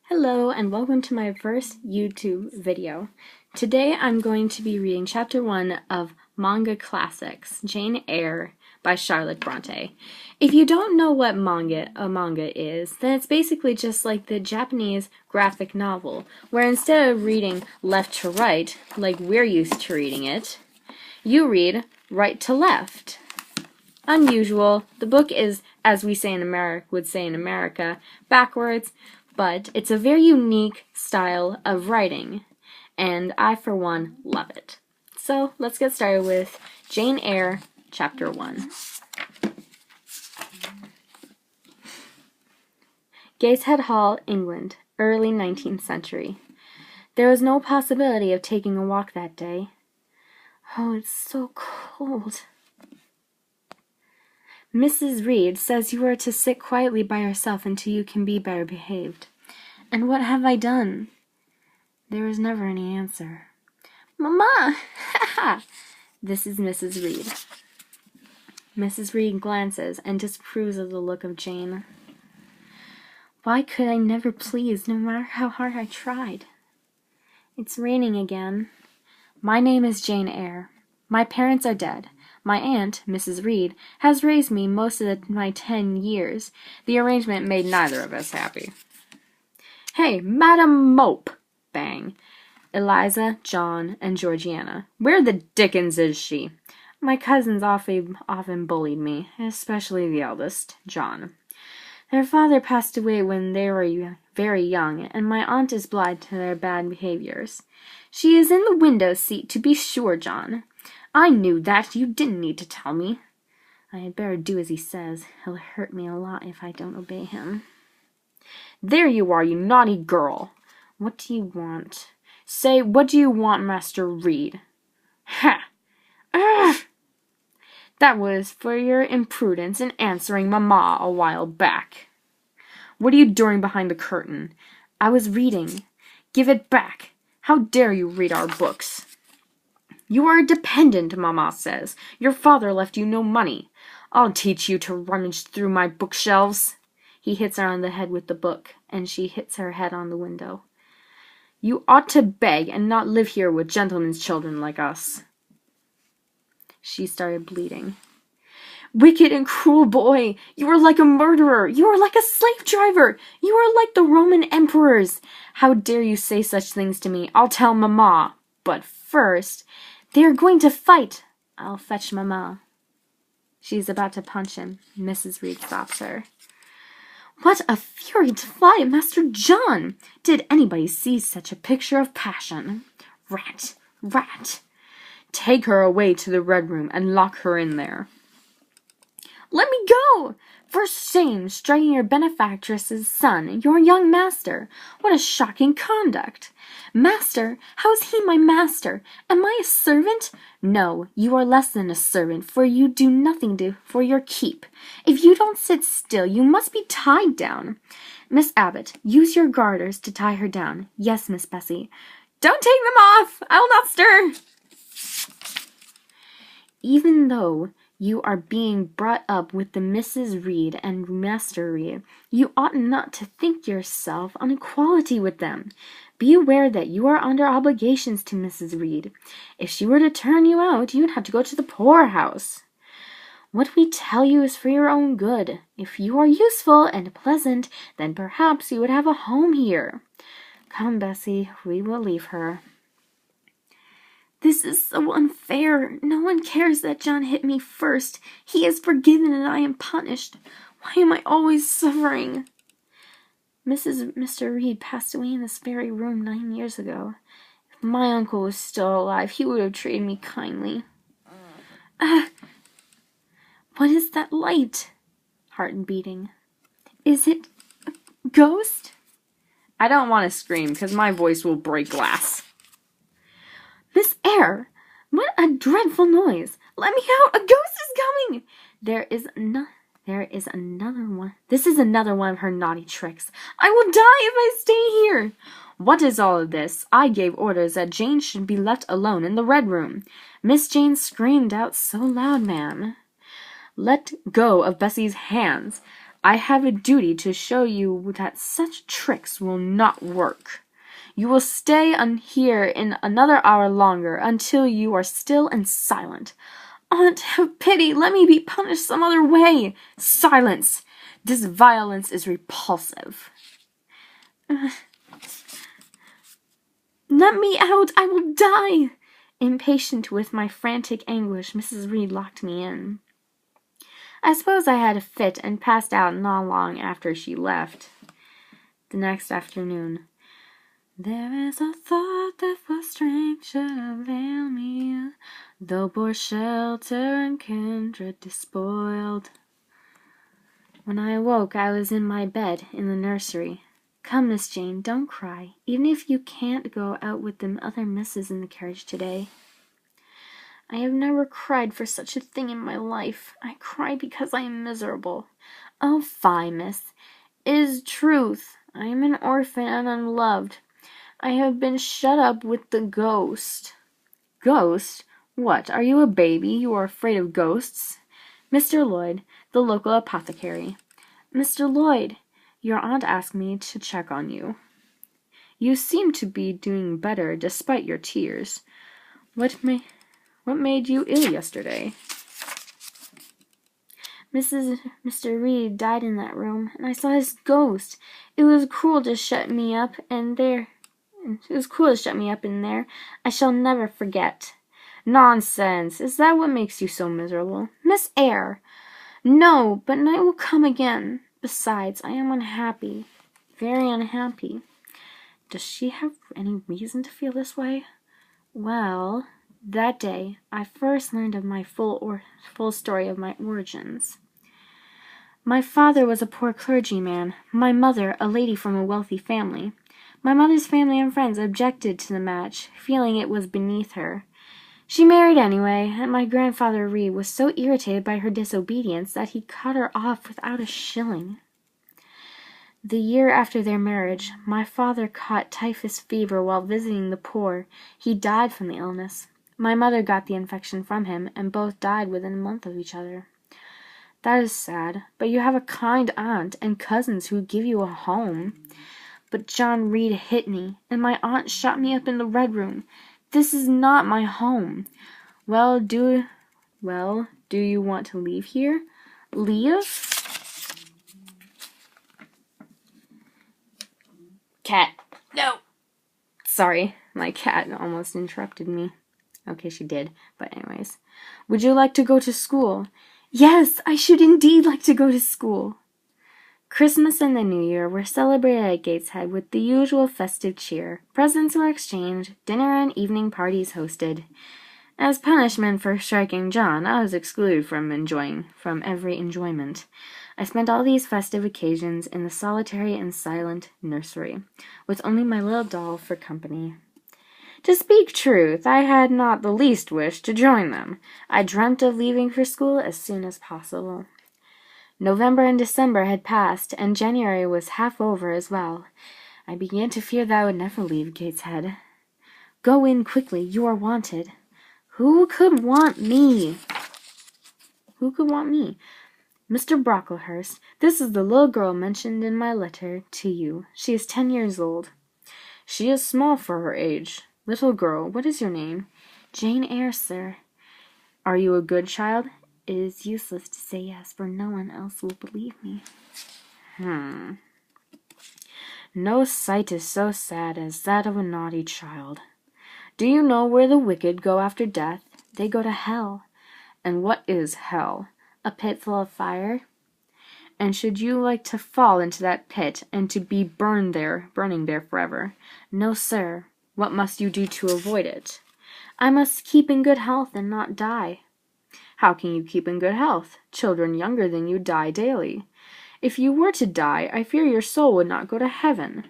Hello and welcome to my first YouTube video. Today I'm going to be reading chapter 1 of Manga Classics, Jane Eyre by Charlotte Bronte. If you don't know what a manga is, then it's basically just like the Japanese graphic novel, where instead of reading left to right, like we're used to reading it, you read right to left. Unusual. The book is, as we say in America, backwards, but it's a very unique style of writing, and I, for one, love it. So, let's get started with Jane Eyre, Chapter 1. Gateshead Hall, England, early 19th century. There was no possibility of taking a walk that day. Oh, it's so cold. Mrs. Reed says you are to sit quietly by yourself until you can be better behaved. And what have I done? There was never any answer. Mama! Ha ha! This is Mrs. Reed. Mrs. Reed glances and disapproves of the look of Jane. Why could I never please, no matter how hard I tried? It's raining again. My name is Jane Eyre. My parents are dead. My aunt, Mrs. Reed, has raised me most of my 10 years. The arrangement made neither of us happy. Hey, Madam Mope! Bang. Eliza, John, and Georgiana. Where the dickens is she? My cousins often bullied me, especially the eldest, John. Their father passed away when they were very young, and my aunt is blind to their bad behaviors. She is in the window seat, to be sure, John. I knew that. You didn't need to tell me. I had better do as he says. He'll hurt me a lot if I don't obey him. There you are, you naughty girl. What do you want? Say, what do you want, Master Reed? Ha! Ugh! That was for your imprudence in answering Mamma a while back. What are you doing behind the curtain? I was reading. Give it back. How dare you read our books? You are a dependent, Mamma says. Your father left you no money. I'll teach you to rummage through my bookshelves. He hits her on the head with the book, and she hits her head on the window. You ought to beg and not live here with gentlemen's children like us. She started bleeding. Wicked and cruel boy! You are like a murderer! You are like a slave driver! You are like the Roman emperors! How dare you say such things to me? I'll tell Mamma. But first, they are going to fight. I'll fetch Mamma. She's about to punch him. Mrs. Reed stops her. What a fury to fly at Master John! Did anybody see such a picture of passion? Rat! Rat! Take her away to the Red Room and lock her in there. Let me go! For shame, striking your benefactress's son, your young master. What a shocking conduct! Master? How is he my master? Am I a servant? No, you are less than a servant, for you do nothing for your keep. If you don't sit still, you must be tied down. Miss Abbott, use your garters to tie her down. Yes, Miss Bessie. Don't take them off! I'll not stir! Even though you are being brought up with the Mrs. Reed and Master Reed, you ought not to think yourself on equality with them. Be aware that you are under obligations to Mrs. Reed. If she were to turn you out, you would have to go to the poorhouse. What we tell you is for your own good. If you are useful and pleasant, then perhaps you would have a home here. Come, Bessie, we will leave her. This is so unfair. No one cares that John hit me first. He is forgiven and I am punished. Why am I always suffering? Mr. Reed passed away in this very room 9 years ago. If my uncle was still alive, he would have treated me kindly. What is that light? Heart beating. Is it a ghost? I don't want to scream because my voice will break glass. Miss Eyre, what a dreadful noise! Let me out! A ghost is coming! There is another one. This is another one of her naughty tricks. I will die if I stay here. What is all of this? I gave orders that Jane should be left alone in the Red Room. Miss Jane screamed out so loud, ma'am. Let go of Bessie's hands. I have a duty to show you that such tricks will not work. You will stay here in another hour longer, until you are still and silent. Aunt, have pity, let me be punished some other way. Silence! This violence is repulsive. Let me out, I will die! Impatient with my frantic anguish, Mrs. Reed locked me in. I suppose I had a fit and passed out not long after she left. The next afternoon. There is a thought that for strength should avail me, though poor shelter and kindred despoiled. When I awoke, I was in my bed in the nursery. Come, Miss Jane, don't cry, even if you can't go out with them other misses in the carriage today. I have never cried for such a thing in my life. I cry because I am miserable. Oh, fie, miss. It is truth. I am an orphan and unloved. I have been shut up with the ghost. Ghost? What, are you a baby? You are afraid of ghosts? Mr. Lloyd, the local apothecary. Mr. Lloyd, your aunt asked me to check on you. You seem to be doing better despite your tears. What made you ill yesterday? Mr. Reed died in that room, and I saw his ghost. It was cruel to shut me up in there. I shall never forget. Nonsense! Is that what makes you so miserable? Miss Eyre! No, but night will come again. Besides, I am unhappy. Very unhappy. Does she have any reason to feel this way? Well, that day I first learned of my full story of my origins. My father was a poor clergyman, my mother a lady from a wealthy family. My mother's family and friends objected to the match, feeling it was beneath her. She married anyway, and my grandfather Reed was so irritated by her disobedience that he cut her off without a shilling. The year after their marriage, my father caught typhus fever while visiting the poor. He died from the illness. My mother got the infection from him, and both died within a month of each other. That is sad, but you have a kind aunt and cousins who give you a home. But John Reed hit me, and my aunt shut me up in the Red Room. This is not my home. Well, do you want to leave here? Leave? Cat. No. Sorry, my cat almost interrupted me. Okay, she did, but anyways. Would you like to go to school? Yes, I should indeed like to go to school. Christmas and the New Year were celebrated at Gateshead with the usual festive cheer. Presents were exchanged, dinner and evening parties hosted. As punishment for striking John, I was excluded from every enjoyment. I spent all these festive occasions in the solitary and silent nursery, with only my little doll for company. To speak truth, I had not the least wish to join them. I dreamt of leaving for school as soon as possible. November and December had passed, and January was half over as well. I began to fear that I would never leave Gateshead. Go in quickly, you are wanted. Who could want me? Mr. Brocklehurst, this is the little girl mentioned in my letter to you. She is 10 years old. She is small for her age. Little girl, what is your name? Jane Eyre, sir. Are you a good child? It is useless to say yes, for no one else will believe me. No sight is so sad as that of a naughty child. Do you know where the wicked go after death? They go to hell. And what is hell? A pit full of fire? And should you like to fall into that pit, and to be burning there forever? No, sir. What must you do to avoid it? I must keep in good health and not die. How can you keep in good health? Children younger than you die daily. If you were to die, I fear your soul would not go to heaven.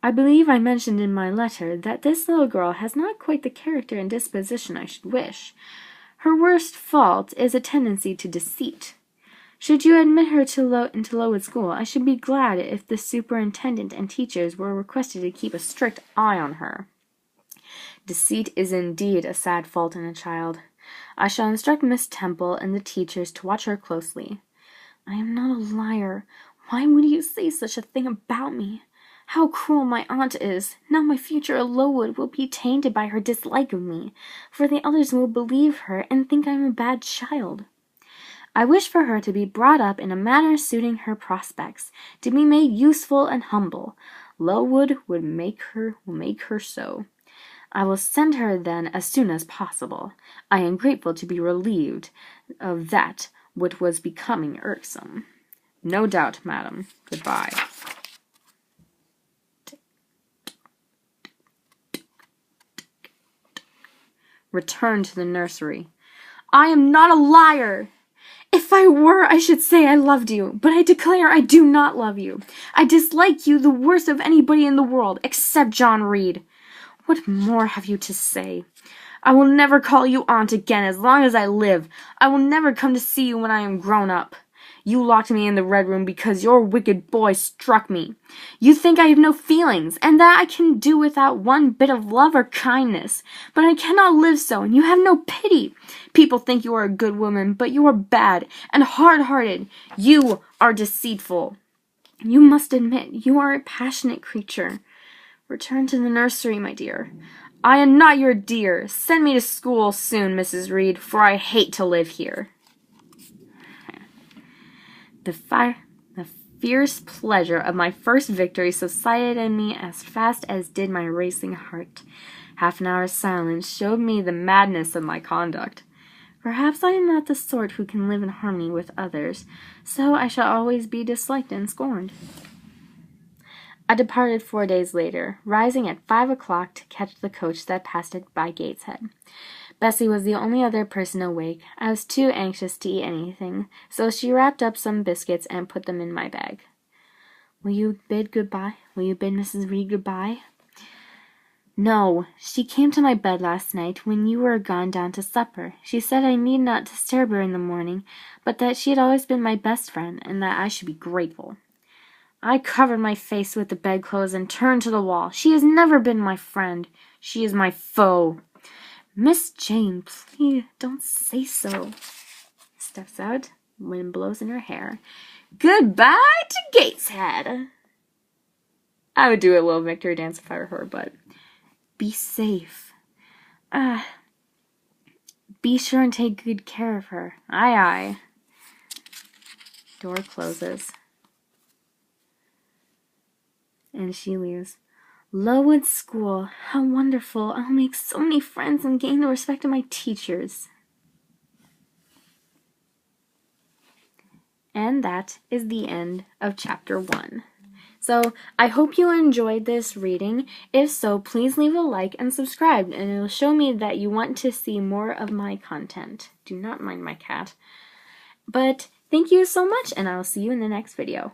I believe I mentioned in my letter that this little girl has not quite the character and disposition I should wish. Her worst fault is a tendency to deceit. Should you admit her into Lowood School, I should be glad if the superintendent and teachers were requested to keep a strict eye on her. Deceit is indeed a sad fault in a child. I shall instruct Miss Temple and the teachers to watch her closely. I am not a liar. Why would you say such a thing about me? How cruel my aunt is! Now my future at Lowood will be tainted by her dislike of me, for the others will believe her and think I am a bad child. I wish for her to be brought up in a manner suiting her prospects, to be made useful and humble. Lowood will make her so. I will send her then as soon as possible. I am grateful to be relieved of that which was becoming irksome. No doubt, madam. Goodbye. Return to the nursery. I am not a liar! If I were, I should say I loved you, but I declare I do not love you. I dislike you the worst of anybody in the world, except John Reed. What more have you to say? I will never call you aunt again as long as I live. I will never come to see you when I am grown up. You locked me in the red room because your wicked boy struck me. You think I have no feelings, and that I can do without one bit of love or kindness. But I cannot live so, and you have no pity. People think you are a good woman, but you are bad and hard-hearted. You are deceitful. You must admit you are a passionate creature. Return to the nursery, my dear. I am not your dear. Send me to school soon, Mrs. Reed, for I hate to live here. The fierce pleasure of my first victory subsided in me as fast as did my racing heart. Half an hour's silence showed me the madness of my conduct. Perhaps I am not the sort who can live in harmony with others, so I shall always be disliked and scorned. I departed 4 days later, rising at 5 o'clock to catch the coach that passed it by Gateshead. Bessie was the only other person awake. I was too anxious to eat anything, so she wrapped up some biscuits and put them in my bag. Will you bid goodbye? Will you bid Mrs. Reed goodbye? No. She came to my bed last night when you were gone down to supper. She said I need not disturb her in the morning, but that she had always been my best friend, and that I should be grateful. I covered my face with the bedclothes and turned to the wall. She has never been my friend. She is my foe. Miss Jane, please don't say so. Steps out. Wind blows in her hair. Goodbye to Gateshead. I would do a little victory dance if I were her, but be safe. Be sure and take good care of her. Aye, aye. Door closes. And she leaves. Lowood School. How wonderful. I'll make so many friends and gain the respect of my teachers. And that is the end of chapter 1. So, I hope you enjoyed this reading. If so, please leave a like and subscribe, and it will show me that you want to see more of my content. Do not mind my cat. But, thank you so much, and I will see you in the next video.